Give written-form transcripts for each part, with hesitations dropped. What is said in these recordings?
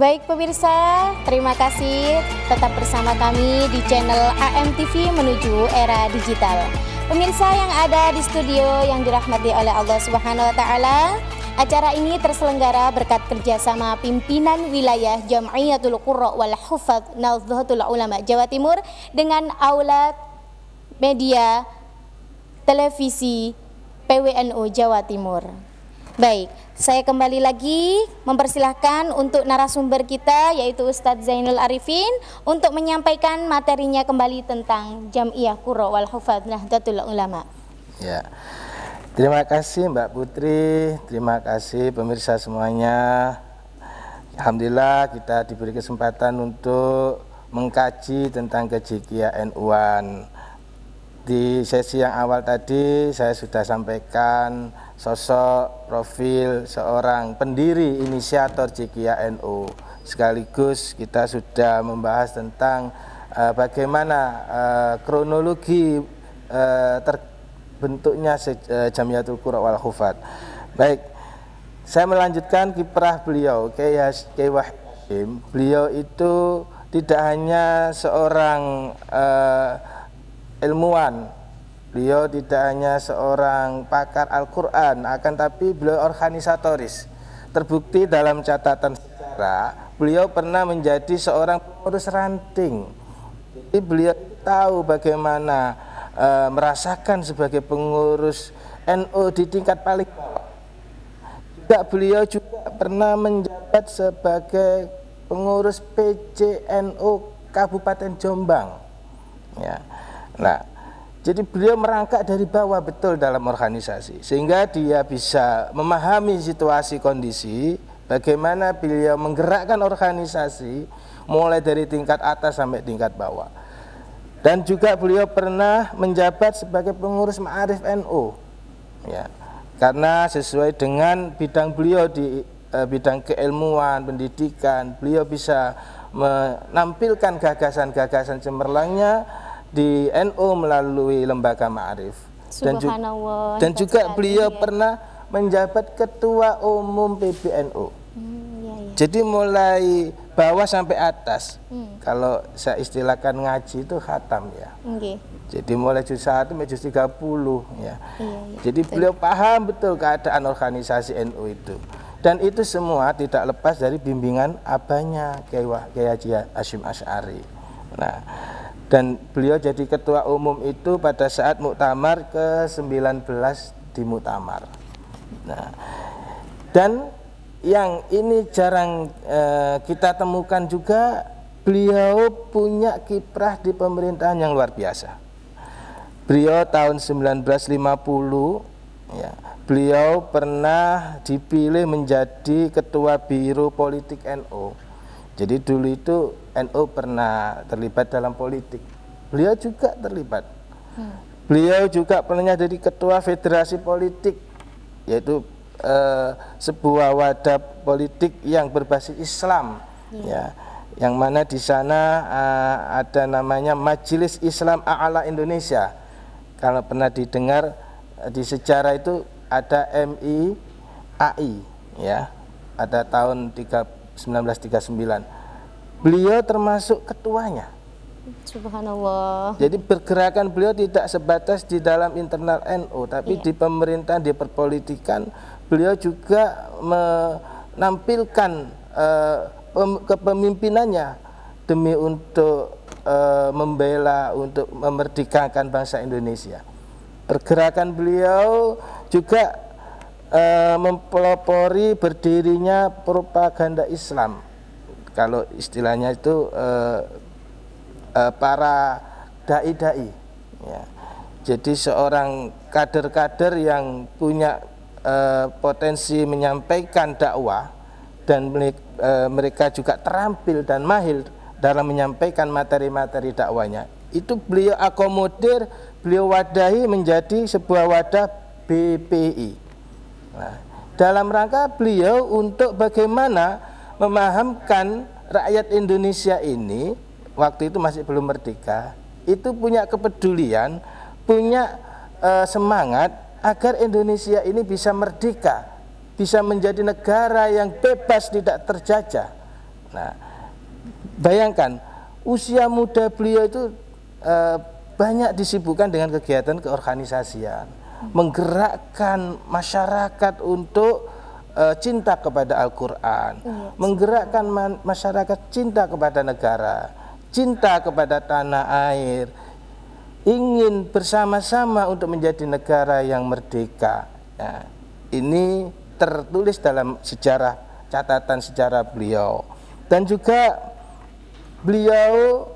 Baik pemirsa, terima kasih tetap bersama kami di channel AMTV menuju era digital. Pemirsa yang ada di studio yang dirahmati oleh Allah Subhanahu wa taala, acara ini terselenggara berkat kerjasama pimpinan wilayah Jam'iyatul Qurra wal Hufadz Nahdlatul Ulama Jawa Timur dengan Aula Media Televisi PWNU Jawa Timur. Baik, saya kembali lagi mempersilahkan untuk narasumber kita yaitu Ustadz Zainul Arifin untuk menyampaikan materinya kembali tentang Jam'iyah Qurra wal Hufadz Nahdlatul Ulama. Ya, terima kasih Mbak Putri, terima kasih pemirsa semuanya. Alhamdulillah kita diberi kesempatan untuk mengkaji tentang kejikia NU-an. Di sesi yang awal tadi saya sudah sampaikan sosok profil seorang pendiri inisiator Jikia NU. Sekaligus kita sudah membahas tentang bagaimana kronologi terbentuknya Jam'iyatul Qurra wal Hufadz. Baik, saya melanjutkan kiprah beliau, Kiai Wahim. Beliau itu tidak hanya seorang ilmuwan, beliau tidak hanya seorang pakar Al-Quran, akan tapi beliau organisatoris. Terbukti dalam catatan sejarah, beliau pernah menjadi seorang pengurus ranting. Jadi beliau tahu bagaimana merasakan sebagai pengurus NU di tingkat paling bawah. Juga beliau juga pernah menjabat sebagai pengurus PCNU Kabupaten Jombang. Ya. Nah, jadi beliau merangkak dari bawah betul dalam organisasi, sehingga dia bisa memahami situasi kondisi, bagaimana beliau menggerakkan organisasi mulai dari tingkat atas sampai tingkat bawah. Dan juga beliau pernah menjabat sebagai pengurus Ma'arif NU, ya, karena sesuai dengan bidang beliau di bidang keilmuan, pendidikan, beliau bisa menampilkan gagasan-gagasan cemerlangnya di NU melalui lembaga Ma'arif. Dan juga beliau pernah menjabat ketua umum PBNU. Jadi mulai bawah sampai atas. Kalau saya istilahkan ngaji itu khatam ya. Jadi mulai juz 1 sampai juz 30 ya. Jadi beliau paham betul keadaan organisasi NU itu. Dan itu semua tidak lepas dari bimbingan abahnya Kiai Haji Hasyim Asy'ari. Nah, dan beliau jadi ketua umum itu pada saat muktamar ke-19 di Muktamar. Nah, dan yang ini jarang kita temukan juga, beliau punya kiprah di pemerintahan yang luar biasa. Beliau tahun 1950 ya, beliau pernah dipilih menjadi ketua Biro Politik NU. Jadi dulu itu NU pernah terlibat dalam politik. Beliau juga terlibat. Beliau juga pernah jadi ketua Federasi Politik, yaitu sebuah wadah politik yang berbasis Islam, ya, yang mana di sana ada namanya Majelis Islam A'la Indonesia. Kalau pernah didengar di sejarah itu ada MIAI, ya, ada tahun 1939. Beliau termasuk ketuanya. Subhanallah. Jadi pergerakan beliau tidak sebatas di dalam internal NU, tapi di pemerintahan, di perpolitikan, beliau juga menampilkan kepemimpinannya demi untuk membela, untuk memerdekakan bangsa Indonesia. Pergerakan beliau juga mempelopori berdirinya propaganda Islam. Kalau istilahnya itu para dai-dai, ya. Jadi seorang kader-kader yang punya potensi menyampaikan dakwah, dan mereka juga terampil dan mahir dalam menyampaikan materi-materi dakwanya. Itu beliau akomodir, beliau wadahi menjadi sebuah wadah BPI. Nah, dalam rangka beliau untuk bagaimana memahamkan rakyat Indonesia ini, waktu itu masih belum merdeka, itu punya kepedulian, punya semangat agar Indonesia ini bisa merdeka, bisa menjadi negara yang bebas, tidak terjajah. Nah, bayangkan usia muda beliau itu banyak disibukkan dengan kegiatan keorganisasian, menggerakkan masyarakat untuk cinta kepada Al-Quran, menggerakkan masyarakat cinta kepada negara, cinta kepada tanah air, ingin bersama-sama untuk menjadi negara yang merdeka. Nah, ini tertulis dalam sejarah, catatan sejarah beliau. Dan juga beliau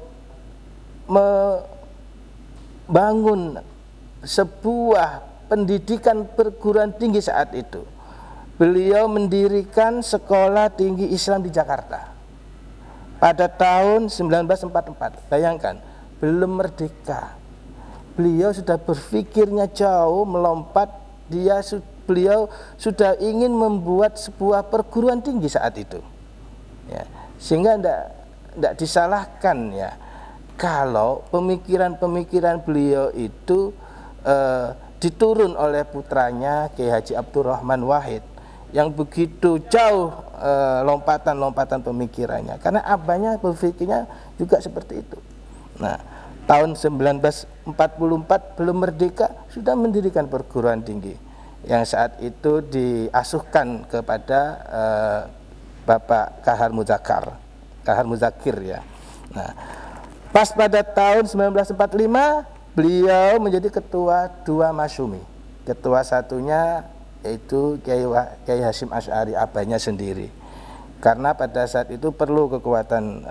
membangun sebuah pendidikan perguruan tinggi saat itu. Beliau mendirikan sekolah tinggi Islam di Jakarta pada tahun 1944. Bayangkan, belum merdeka, beliau sudah berpikirnya jauh, melompat. Beliau sudah ingin membuat sebuah perguruan tinggi saat itu, ya, sehingga tidak disalahkan ya kalau pemikiran-pemikiran beliau itu diturun oleh putranya Kiai Haji Abdurrahman Wahid yang begitu jauh lompatan-lompatan pemikirannya, karena abahnya berpikirnya juga seperti itu. Nah, tahun 1944 belum merdeka sudah mendirikan perguruan tinggi yang saat itu diasuhkan kepada Bapak Kahar Muzakir ya. Nah, pas pada tahun 1945 beliau menjadi ketua dua Masyumi. Ketua satunya yaitu Kiai Hasyim Asy'ari, abahnya sendiri. Karena pada saat itu perlu kekuatan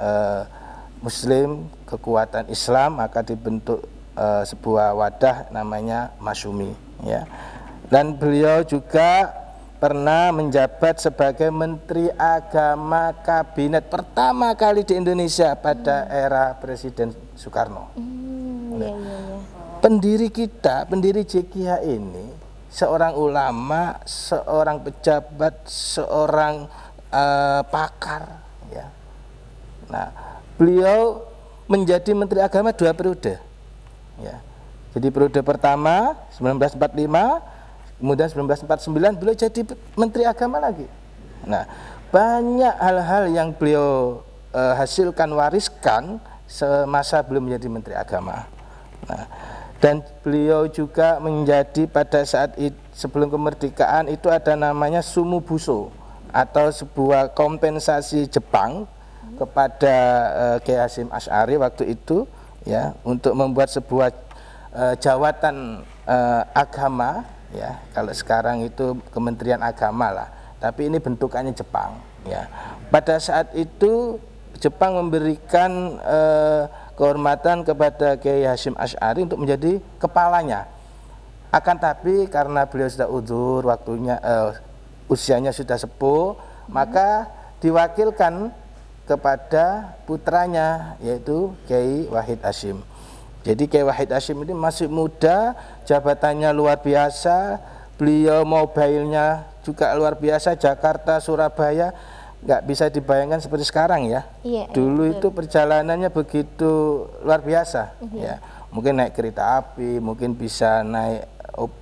Muslim, kekuatan Islam, maka dibentuk sebuah wadah namanya Masyumi ya. Dan beliau juga pernah menjabat sebagai Menteri Agama Kabinet pertama kali di Indonesia pada era Presiden Soekarno. Pendiri kita, pendiri JKH ini seorang ulama, seorang pejabat, seorang pakar ya. Nah, beliau menjadi Menteri Agama 2 periode ya. Jadi periode pertama 1945, kemudian 1949 beliau jadi Menteri Agama lagi. Nah, banyak hal-hal yang beliau hasilkan, wariskan semasa belum menjadi Menteri Agama. Nah, dan beliau juga menjadi pada saat sebelum kemerdekaan itu ada namanya Sumubuso atau sebuah kompensasi Jepang kepada Kiai Hasyim Asy'ari waktu itu ya, untuk membuat sebuah jawatan agama ya. Kalau sekarang itu Kementerian Agama lah, tapi ini bentukannya Jepang ya. Pada saat itu Jepang memberikan kehormatan kepada Kiai Hasyim Asy'ari untuk menjadi kepalanya. Akan tapi karena beliau sudah uzur, waktunya usianya sudah sepuh, maka diwakilkan kepada putranya yaitu Kiai Wahid Hasyim. Jadi Kiai Wahid Hasyim ini masih muda, jabatannya luar biasa, beliau mobilnya juga luar biasa, Jakarta, Surabaya, nggak bisa dibayangkan seperti sekarang ya. Dulu itu perjalanannya begitu luar biasa ya. Mungkin naik kereta api, mungkin bisa naik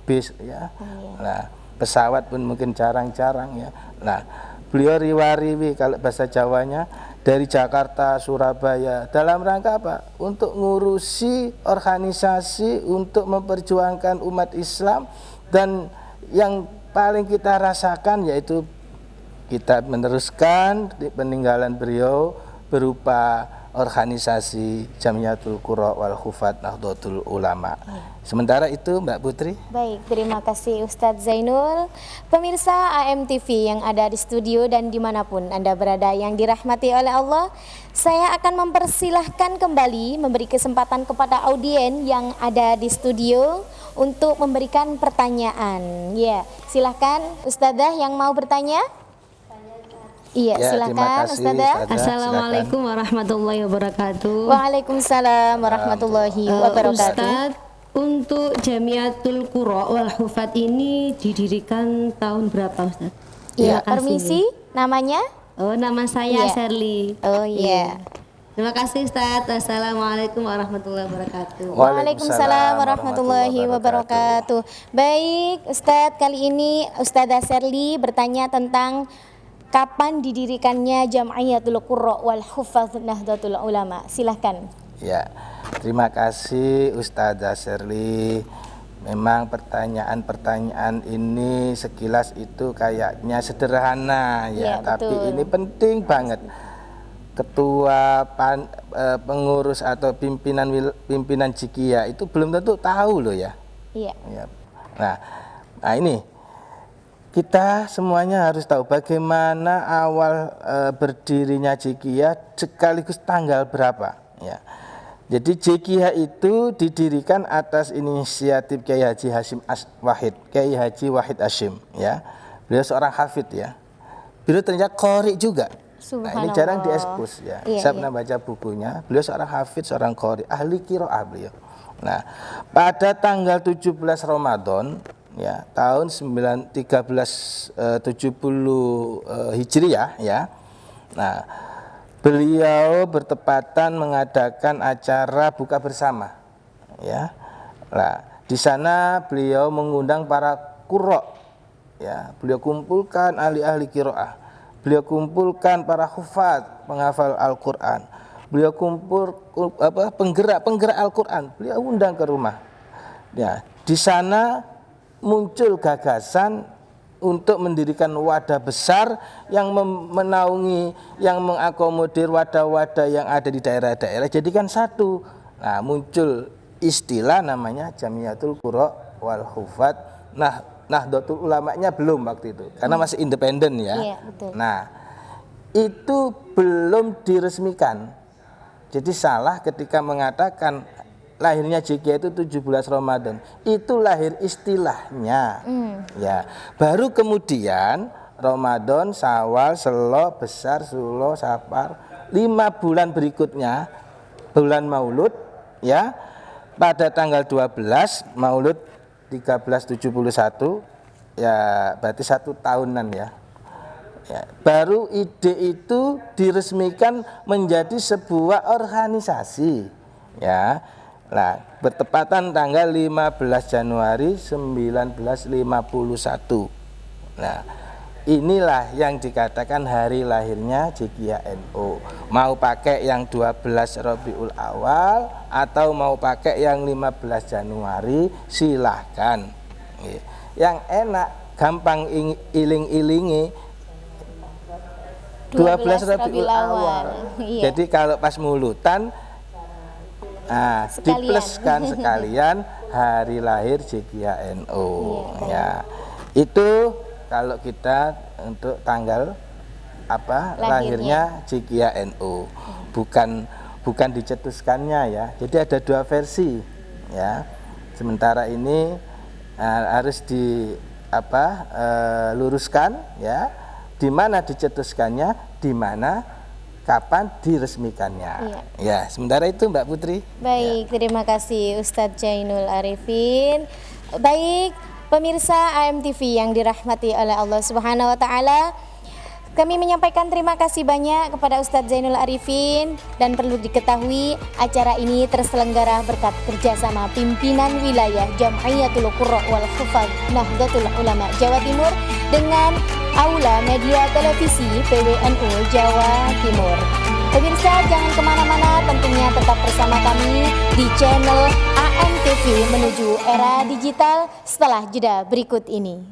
bis ya. Nah, pesawat pun mungkin jarang-jarang ya. Nah, beliau riwa-riwi kalau bahasa Jawanya dari Jakarta, Surabaya, dalam rangka apa? Untuk ngurusi organisasi, untuk memperjuangkan umat Islam. Dan yang paling kita rasakan yaitu kita meneruskan peninggalan beliau berupa organisasi Jamiatul Qurra wal Hufat Nahdlatul Ulama. Sementara itu Mbak Putri. Baik, terima kasih Ustadz Zainul. Pemirsa AMTV yang ada di studio dan dimanapun Anda berada yang dirahmati oleh Allah, saya akan mempersilahkan kembali memberi kesempatan kepada audien yang ada di studio untuk memberikan pertanyaan. Ya, silahkan Ustadzah yang mau bertanya. Iya, Ya, silakan Ustazah. Assalamualaikum warahmatullahi wabarakatuh. Waalaikumsalam warahmatullahi wabarakatuh. Ustadz, untuk Jamiatul Qurra wal Hufat ini didirikan tahun berapa, Ustadz? Iya, permisi, namanya? Oh, nama saya Iya. Sherly. Oh iya. Terima kasih Ustadz. Assalamualaikum warahmatullahi wabarakatuh. Waalaikumsalam warahmatullahi wabarakatuh. Baik, Ustadz, kali ini Ustazah Sherly bertanya tentang kapan didirikannya Jam'iyatul Qurra wal Hufadz Nahdlatul Ulama? Silahkan. Ya, terima kasih Ustazah Sherly. Memang pertanyaan-pertanyaan ini sekilas itu kayaknya sederhana ya, tapi betul. ini penting banget. Ketua pengurus atau pimpinan Jikiyah itu belum tentu tahu loh ya. Iya. Ya. Nah ini kita semuanya harus tahu bagaimana awal berdirinya Jikiyah sekaligus tanggal berapa ya. Jadi Jikiyah itu didirikan atas inisiatif Kiai Haji Hasyim Wahid, Kiai Haji Wahid Hasyim ya. Beliau seorang hafid ya. Beliau ternyata qori juga. Nah ini jarang diekspos ya. Saya pernah baca bukunya. Beliau seorang hafid, seorang qori, ahli qiraah beliau. Nah, pada tanggal 17 Ramadan ya, tahun 1370 Hijriah ya. Nah, beliau bertepatan mengadakan acara buka bersama ya. Nah, di sana beliau mengundang para qurra ya. Beliau kumpulkan ahli-ahli qiraah. Beliau kumpulkan para hufadz, penghafal Al-Qur'an. Beliau penggerak Al-Qur'an. Beliau undang ke rumah. Ya, di sana muncul gagasan untuk mendirikan wadah besar yang menaungi, yang mengakomodir wadah-wadah yang ada di daerah-daerah, jadikan satu. Nah, muncul istilah namanya Jam'iyatul Qurra wal Hufadz. Nahdlatul Ulamanya belum waktu itu, karena masih independen ya. Iya, betul. Nah, itu belum diresmikan. Jadi salah ketika mengatakan lahirnya Jikiyah itu 17 Ramadan. Itu lahir istilahnya. Ya. Baru kemudian Ramadan, Syawal, Selo, Besar, Sulo, Safar, 5 bulan berikutnya bulan Maulud ya. Pada tanggal 12 Maulud 1371 ya, berarti 1 tahunan ya. Ya, baru ide itu diresmikan menjadi sebuah organisasi ya. Nah, bertepatan tanggal 15 Januari 1951. Nah, inilah yang dikatakan hari lahirnya Jikiyah NU. Mau pakai yang 12 Rabiul Awal atau mau pakai yang 15 Januari silahkan. Yang enak, gampang iling-ilingi 12 Rabiul Awal. Iya. Jadi kalau pas mulutan dipluskan sekalian hari lahir Jikiyah NU ya. Itu kalau kita untuk tanggal lahirnya Jikiyah NU, bukan dicetuskannya ya. Jadi ada 2 versi ya. Sementara ini harus luruskan ya, di mana dicetuskannya, di mana kapan diresmikannya. Ya, sementara itu Mbak Putri. Baik, terima kasih Ustadz Jainul Arifin. Baik, pemirsa AMTV yang dirahmati oleh Allah Subhanahu wa taala, kami menyampaikan terima kasih banyak kepada Ustadz Jainul Arifin, dan perlu diketahui acara ini terselenggara berkat kerjasama pimpinan wilayah Jam'iyatul Qurra wal Hufadz Nahdlatul Ulama Jawa Timur dengan Aula Media Televisi PWNU Jawa Timur. Pemirsa jangan kemana-mana, tentunya tetap bersama kami di channel AMTV menuju era digital setelah jeda berikut ini.